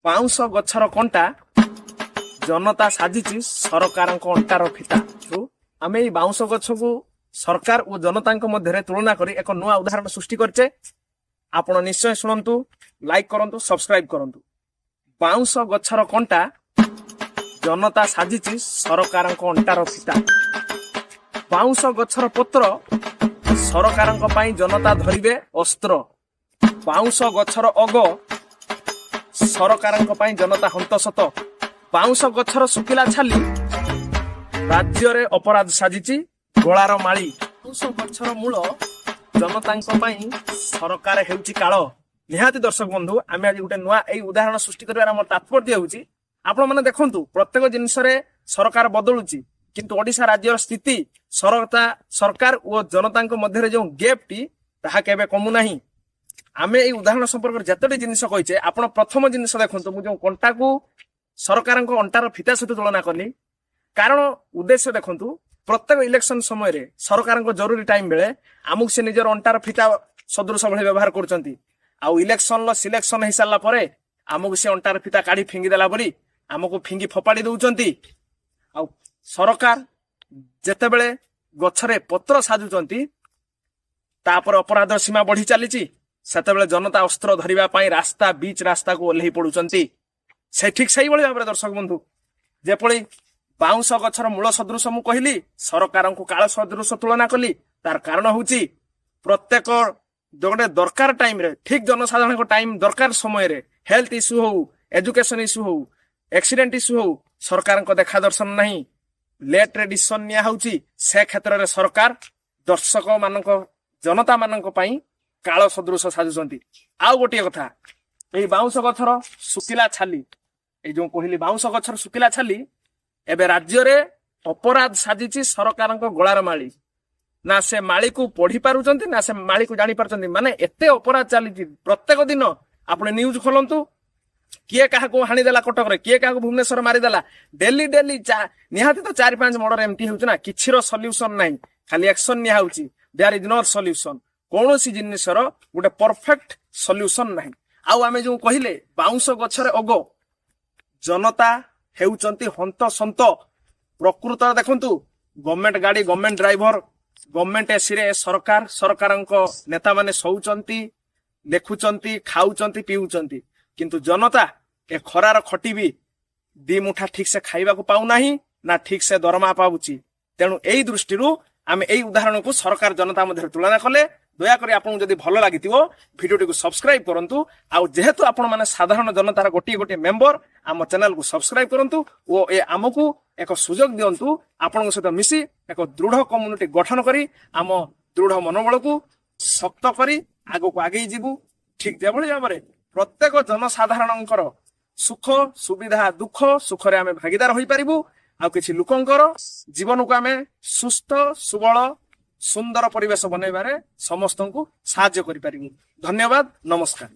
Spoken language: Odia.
ବାଉଁଶ ଗଛର କଣ୍ଟା ଜନତା ସାଜିଛି ସରକାରଙ୍କ ଅଣ୍ଟାର ଫିତା। ଆମେ ଏଇ ବାଉଁଶ ଗଛକୁ ସରକାର ଓ ଜନତାଙ୍କ ମଧ୍ୟରେ ତୁଳନା କରି ଏକ ନୂଆ ଉଦାହରଣ ସୃଷ୍ଟି କରିଛେ। ଆପଣ ନିଶ୍ଚୟ ଶୁଣନ୍ତୁ, ଲାଇକ୍ କରନ୍ତୁ, ସବସ୍କ୍ରାଇବ କରନ୍ତୁ। ବାଉଁଶ ଗଛର କଣ୍ଟା ଜନତା ସାଜିଛି ସରକାରଙ୍କ ଅଣ୍ଟାର ଫିତା। ବାଉଁଶ ଗଛର ପତ୍ର ସରକାରଙ୍କ ପାଇଁ ଜନତା ଧରିବେ ଅସ୍ତ୍ର। ବାଉଁଶ ଗଛର ଅଗ ସରକାରଙ୍କ ପାଇଁ ଜନତା ହନ୍ତସତ। ବାଉଁଶ ଗଛର ଶୁଖିଲା ଛାଲି ରାଜ୍ୟରେ ଅପରାଧ ସାଜିଛି ଗୋଳାର ମାଳି। ବାଉଁଶ ଗଛର ମୂଳ ଜନତାଙ୍କ ପାଇଁ ସରକାର ହେଉଛି କାଳ। ନିହାତି ଦର୍ଶକ ବନ୍ଧୁ, ଆମେ ଆଜି ଗୋଟେ ନୂଆ ଏଇ ଉଦାହରଣ ସୃଷ୍ଟି କରିବାର ଆମର ତାତ୍ପର୍ଯ୍ୟ ହେଉଛି, ଆପଣ ମାନେ ଦେଖନ୍ତୁ ପ୍ରତ୍ୟେକ ଜିନିଷରେ ସରକାର ବଦଳୁଛି, କିନ୍ତୁ ଓଡିଶା ରାଜ୍ୟର ସ୍ଥିତି ସରକାର ଓ ଜନତାଙ୍କ ମଧ୍ୟରେ ଯେଉଁ ଗ୍ୟାପଟି ତାହା କେବେ କମୁନାହିଁ। ଆମେ ଏଇ ଉଦାହରଣ ସମ୍ପର୍କରେ ଯେତୋଟି ଜିନିଷ କହିଛେ, ଆପଣ ପ୍ରଥମ ଜିନିଷ ଦେଖନ୍ତୁ, ମୁଁ ଯେଉଁ କଣ୍ଟାକୁ ସରକାରଙ୍କ ଅଣ୍ଟାର ଫିତା ସହିତ ତୁଳନା କଲି, କାରଣ ଉଦ୍ଦେଶ୍ୟ ଦେଖନ୍ତୁ, ପ୍ରତ୍ୟେକ ଇଲେକ୍ସନ ସମୟରେ ସରକାରଙ୍କ ଜରୁରୀ ଟାଇମ ବେଳେ ଆମକୁ ସେ ନିଜର ଅଣ୍ଟାର ଫିତା ସଦୃଶ ଭଳି ବ୍ୟବହାର କରୁଛନ୍ତି। ଆଉ ଇଲେକ୍ସନର ସିଲେକ୍ସନ ହେଇସାରିଲା ପରେ ଆମକୁ ସେ ଅଣ୍ଟାର ଫିତା କାଢି ଫିଙ୍ଗି ଦେଲା ବୋଲି ଆମକୁ ଫିଙ୍ଗି ଫୋପାଡି ଦଉଛନ୍ତି। ଆଉ ସରକାର ଯେତେବେଳେ ଗଛରେ ପତ୍ର ସାଜୁଛନ୍ତି, ତାପରେ ଅପରାଧର ସୀମା ବଢି ଚାଲିଛି, ସେତେବେଳେ ଜନତା ଅସ୍ତ୍ର ଧରିବା ପାଇଁ ରାସ୍ତା ବିଚ୍ ରାସ୍ତାକୁ ଓହ୍ଲେଇ ପଡୁଛନ୍ତି। ସେ ଠିକ ସେଇଭଳି ଭାବରେ ଦର୍ଶକ ବନ୍ଧୁ, ଯେପରି ବାଉଁଶ ଗଛର ମୂଳ ସଦୃଶ ମୁଁ କହିଲି, ସରକାରଙ୍କୁ କାଳ ସଦୃଶ ତୁଳନା କଲି, ତାର କାରଣ ହଉଛି ପ୍ରତ୍ୟେକ ଗୋଟେ ଦରକାର ଟାଇମରେ, ଠିକ ଜନସାଧାରଣଙ୍କ ଟାଇମ ଦରକାର ସମୟରେ, ହେଲ୍ଥ ଇସ୍ୟୁ ହଉ, ଏଜୁକେସନ ଇସ୍ୟୁ ହଉ, ଆକ୍ସିଡେଣ୍ଟ ଇସ୍ୟୁ ହଉ, ସରକାରଙ୍କ ଦେଖା ଦର୍ଶନ ନାହିଁ, ଲେଟରେ ଡିସିସନ ନିଆ ହଉଛି। ସେ କ୍ଷେତ୍ରରେ ସରକାର ଦର୍ଶକ ମାନଙ୍କ ଜନତା ମାନଙ୍କ ପାଇଁ କାଳ ସଦୃଶ ସାଜୁଛନ୍ତି। ଆଉ ଗୋଟିଏ କଥା, ଏଇ ବାଉଁଶ ଗଛର ଶୁଖିଲା ଛାଲି, ଏଇ ଯୋଉ କହିଲି ବାଉଁଶ ଗଛର ଶୁଖିଲା ଛାଲି ଏବେ ରାଜ୍ୟରେ ଅପରାଧ ସାଜିଛି ସରକାରଙ୍କ ଗୋଳାର ମାଳି। ନା ସେ ମାଳିକୁ ପଢି ପାରୁଛନ୍ତି, ନା ସେ ମାଳିକୁ ଜାଣି ପାରୁଛନ୍ତି। ମାନେ ଏତେ ଅପରାଧ ଚାଲିଛି ପ୍ରତ୍ୟେକ ଦିନ। ଆପଣ ନ୍ୟୁଜ ଖୋଲନ୍ତୁ, କିଏ କାହାକୁ ହାଣିଦେଲା କଟକରେ, କିଏ କାହାକୁ ଭୁବନେଶ୍ୱର ମାରିଦେଲା, ଡେଲି ନିହାତି ତ 4-5 ମର୍ଡର ଏମିତି ହଉଛି ନା, କିଛିର ସଲ୍ୟୁସନ ନାହିଁ, ଖାଲି ଆକ୍ସନ ନିଆ ହଉଛି। There is not solution. କୌଣସି ଜିନିଷର ଗୋଟେ ପରଫେକ୍ଟ ସଲ୍ୟୁସନ ନାହିଁ। ଆଉ ଆମେ ଯୋଉ କହିଲେ ବାଉଁଶ ଗଛରେ ଅଗ, ଜନତା ହେଉଛନ୍ତି ହନ୍ତସନ୍ତ। ପ୍ରକୃତରେ ଦେଖନ୍ତୁ, ଗଭର୍ଣ୍ଣମେଣ୍ଟ ଗାଡି, ଗଭର୍ଣ୍ଣମେଣ୍ଟ ଡ୍ରାଇଭର, ଗଭର୍ଣ୍ଣମେଣ୍ଟ ଏସିରେ ସରକାରଙ୍କ ନେତାମାନେ ଶୋଉଛନ୍ତି, ଲେଖୁଛନ୍ତି, ଖାଉଛନ୍ତି, ପିଉଛନ୍ତି, କିନ୍ତୁ ଜନତା ଏ ଖରାର ଖଟିବି 2 ମୁଠା ଠିକ ସେ ଖାଇବାକୁ ପାଉନାହିଁ, ନା ଠିକ ସେ ଦରମା ପାଉଛି। ତେଣୁ ଏଇ ଦୃଷ୍ଟିରୁ ଆମେ ଏଇ ଉଦାହରଣକୁ ସରକାର ଜନତା ମଧ୍ୟରେ ତୁଳନା କଲେ। ଦୟାକରି ଆପଣଙ୍କୁ ଯଦି ଭଲ ଲାଗିଥିବ ଭିଡିଓଟିକୁ ସବସ୍କ୍ରାଇବ କରନ୍ତୁ। ଆଉ ଯେହେତୁ ଆପଣ ମାନେ ସାଧାରଣ ଜନତାର ଗୋଟିଏ ଗୋଟିଏ ମେମ୍ବର, ଆମ ଚ୍ୟାନେଲକୁ ସବସ୍କ୍ରାଇବ କରନ୍ତୁ ଓ ଆମକୁ ଏକ ସୁଯୋଗ ଦିଅନ୍ତୁ ଆପଣଙ୍କ ସହିତ ମିଶି ଏକ ଦୃଢ କମ୍ୟୁନିଟି ଗଠନ କରି ଆମ ଦୃଢ ମନୋବଳକୁ ଶକ୍ତ କରି ଆଗକୁ ଆଗେଇ ଯିବୁ। ଠିକ ଯେଭଳି ଭାବରେ ପ୍ରତ୍ୟେକ ଜନସାଧାରଣଙ୍କର ସୁଖ ସୁବିଧା ଦୁଃଖ ସୁଖରେ ଆମେ ଭାଗିଦାର ହୋଇପାରିବୁ, ଆଉ କିଛି ଲୋକଙ୍କର ଜୀବନକୁ ଆମେ ସୁସ୍ଥ ସୁବଳ ସୁନ୍ଦର ପରିବେଶ ବନେଇବାରେ ସମସ୍ତଙ୍କୁ ସାହାଯ୍ୟ କରିପାରିବୁ। ଧନ୍ୟବାଦ, ନମସ୍କାର।